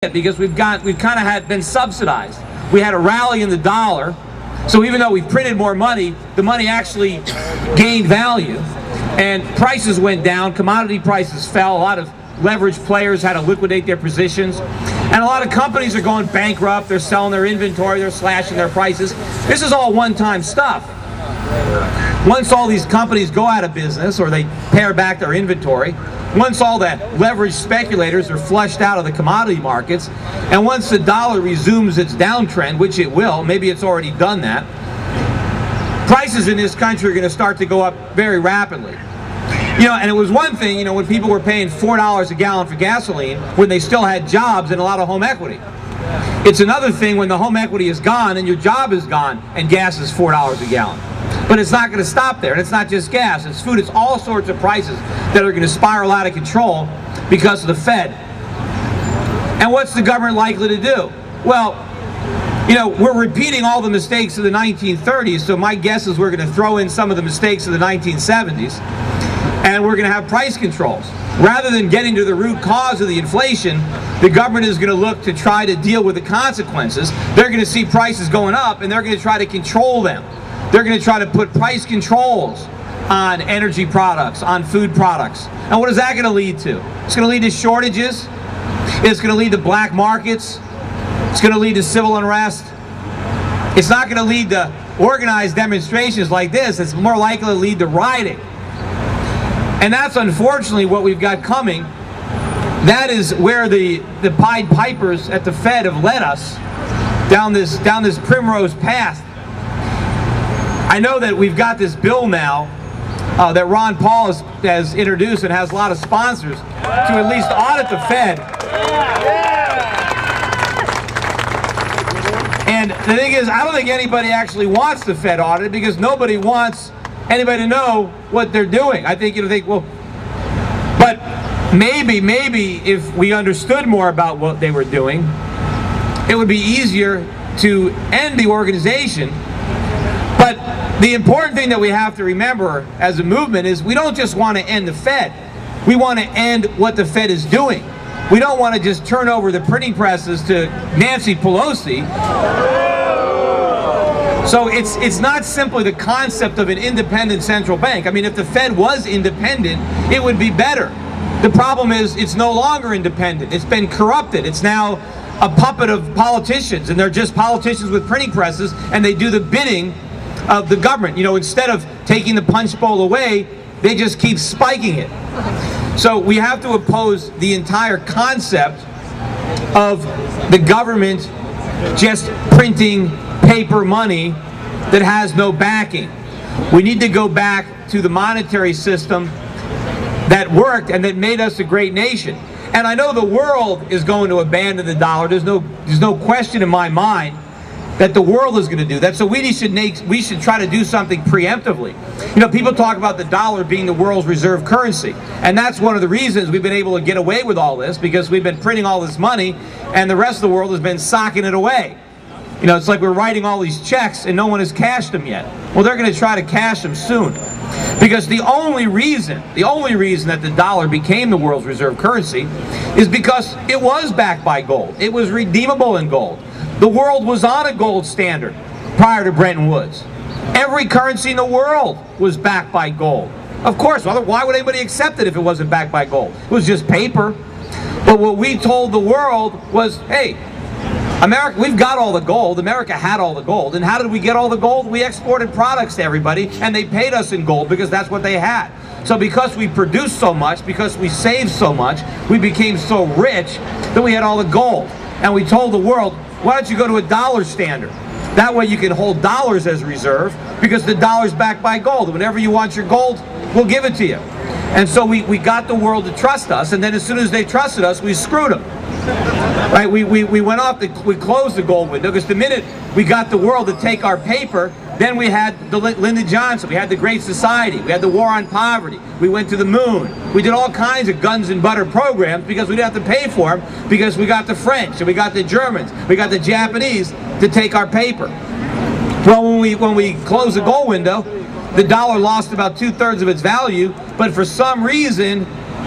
because we've kind of been subsidized. We had a rally in the dollar, so even though we printed more money, the money actually gained value, and prices went down, commodity prices fell, a lot of leveraged players had to liquidate their positions, and a lot of companies are going bankrupt, they're selling their inventory, they're slashing their prices. This is all one-time stuff. Once all these companies go out of business or they pare back their inventory, once all the leveraged speculators are flushed out of the commodity markets, and once the dollar resumes its downtrend, which it will, maybe it's already done that, prices in this country are going to start to go up very rapidly. You know, and it was one thing, you know, when people were paying $4 a gallon for gasoline when they still had jobs and a lot of home equity. It's another thing when the home equity is gone and your job is gone and gas is $4 a gallon. But it's not going to stop there. And it's not just gas, it's food, it's all sorts of prices that are going to spiral out of control because of the Fed. And what's the government likely to do? Well, you know, we're repeating all the mistakes of the 1930s, so my guess is we're going to throw in some of the mistakes of the 1970s, and we're going to have price controls. Rather than getting to the root cause of the inflation, the government is going to look to try to deal with the consequences. They're going to see prices going up, and they're going to try to control them. They're going to try to put price controls on energy products, on food products. And what is that going to lead to? It's going to lead to shortages. It's going to lead to black markets. It's going to lead to civil unrest. It's not going to lead to organized demonstrations like this. It's more likely to lead to rioting. And that's unfortunately what we've got coming. That is where the Pied Pipers at the Fed have led us down this primrose path. I know that we've got this bill now that Ron Paul has introduced and has a lot of sponsors to at least audit the Fed. And the thing is, I don't think anybody actually wants the Fed audited because nobody wants anybody to know what they're doing. I think, you know, well, but maybe if we understood more about what they were doing, it would be easier to end the organization. But the important thing that we have to remember as a movement is we don't just want to end the Fed. We want to end what the Fed is doing. We don't want to just turn over the printing presses to Nancy Pelosi. So it's not simply the concept of an independent central bank. I mean, if the Fed was independent, it would be better. The problem is it's no longer independent. It's been corrupted. It's now a puppet of politicians, and they're just politicians with printing presses, and they do the bidding of the government. You know, instead of taking the punch bowl away, they just keep spiking it. So we have to oppose the entire concept of the government just printing paper money that has no backing. We need to go back to the monetary system that worked and that made us a great nation. And I know the world is going to abandon the dollar. There's no question in my mind that the world is going to do that. So we should try to do something preemptively. You know, people talk about the dollar being the world's reserve currency, and that's one of the reasons we've been able to get away with all this, because we've been printing all this money and the rest of the world has been socking it away. You know, it's like we're writing all these checks and no one has cashed them yet. Well, they're going to try to cash them soon. Because the only reason that the dollar became the world's reserve currency is because it was backed by gold. It was redeemable in gold. The world was on a gold standard prior to Bretton Woods. Every currency in the world was backed by gold. Of course, why would anybody accept it if it wasn't backed by gold? It was just paper. But what we told the world was, hey, America, we've got all the gold. America had all the gold. And how did we get all the gold? We exported products to everybody, and they paid us in gold because that's what they had. So because we produced so much, because we saved so much, we became so rich that we had all the gold. And we told the world, why don't you go to a dollar standard? That way you can hold dollars as reserve, because the dollar's backed by gold. Whenever you want your gold, we'll give it to you. And so we got the world to trust us, and then as soon as they trusted us, we screwed them. Right? We closed the gold window, because the minute we got the world to take our paper, then we had the Lyndon Johnson, we had the Great Society, we had the War on Poverty, we went to the moon, we did all kinds of guns and butter programs because we didn't have to pay for them, because we got the French, and we got the Germans, we got the Japanese to take our paper. Well, when we closed the gold window, the dollar lost about 2/3 of its value, but for some reason,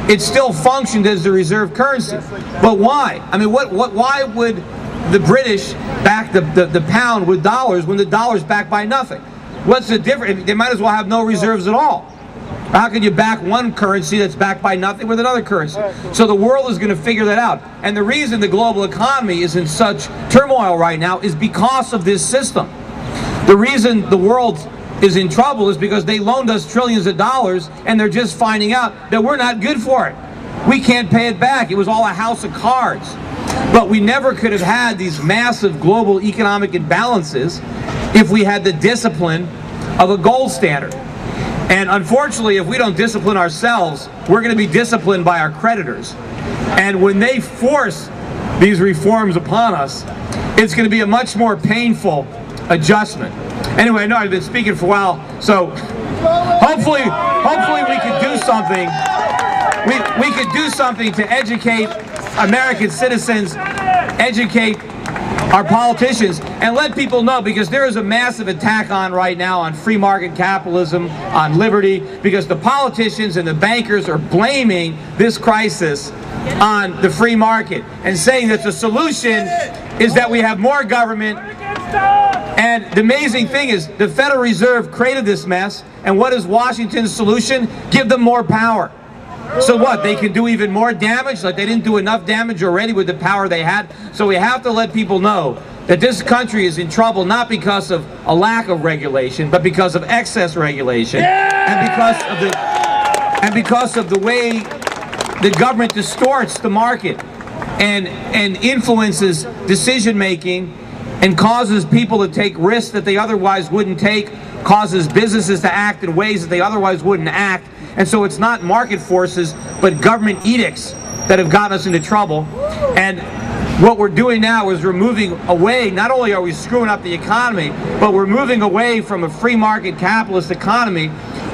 it still functioned as the reserve currency. But why? I mean, why would the British back the pound with dollars when the dollar's backed by nothing? What's the difference? They might as well have no reserves at all. How can you back one currency that's backed by nothing with another currency? So the world is going to figure that out. And the reason the global economy is in such turmoil right now is because of this system. The reason the world is in trouble is because they loaned us trillions of dollars and they're just finding out that we're not good for it. We can't pay it back. It was all a house of cards. But we never could have had these massive global economic imbalances if we had the discipline of a gold standard. And unfortunately, if we don't discipline ourselves, we're going to be disciplined by our creditors. And when they force these reforms upon us, it's going to be a much more painful adjustment. Anyway, I know I've been speaking for a while, so hopefully we could do something. We could do something to educate American citizens, educate our politicians, and let people know, because there is a massive attack on right now on free market capitalism, on liberty, because the politicians and the bankers are blaming this crisis on the free market and saying that the solution is that we have more government. And the amazing thing is the Federal Reserve created this mess, and what is Washington's solution? Give them more power. So what? They can do even more damage? Like they didn't do enough damage already with the power they had? So we have to let people know that this country is in trouble not because of a lack of regulation, but because of excess regulation. Yeah! And because of the way the government distorts the market and influences decision making and causes people to take risks that they otherwise wouldn't take, causes businesses to act in ways that they otherwise wouldn't act. And so it's not market forces, but government edicts that have gotten us into trouble. And what we're doing now is we're moving away, not only are we screwing up the economy, but we're moving away from a free market capitalist economy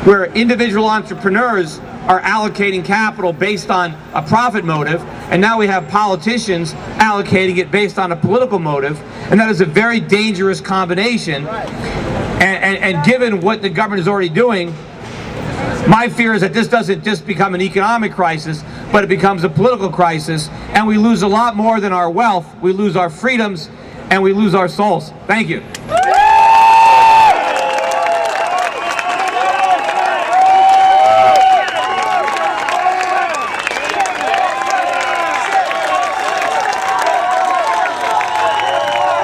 where individual entrepreneurs are allocating capital based on a profit motive, and now we have politicians allocating it based on a political motive, and that is a very dangerous combination. And given what the government is already doing, my fear is that this doesn't just become an economic crisis, but it becomes a political crisis, and we lose a lot more than our wealth. We lose our freedoms, and we lose our souls. Thank you.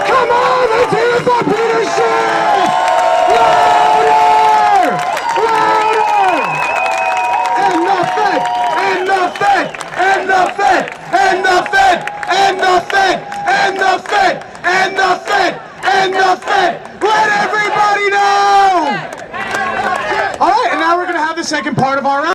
Come on, let's hear it for Peter Schiff! Let everybody know! All right, and now we're going to have the second part of our round.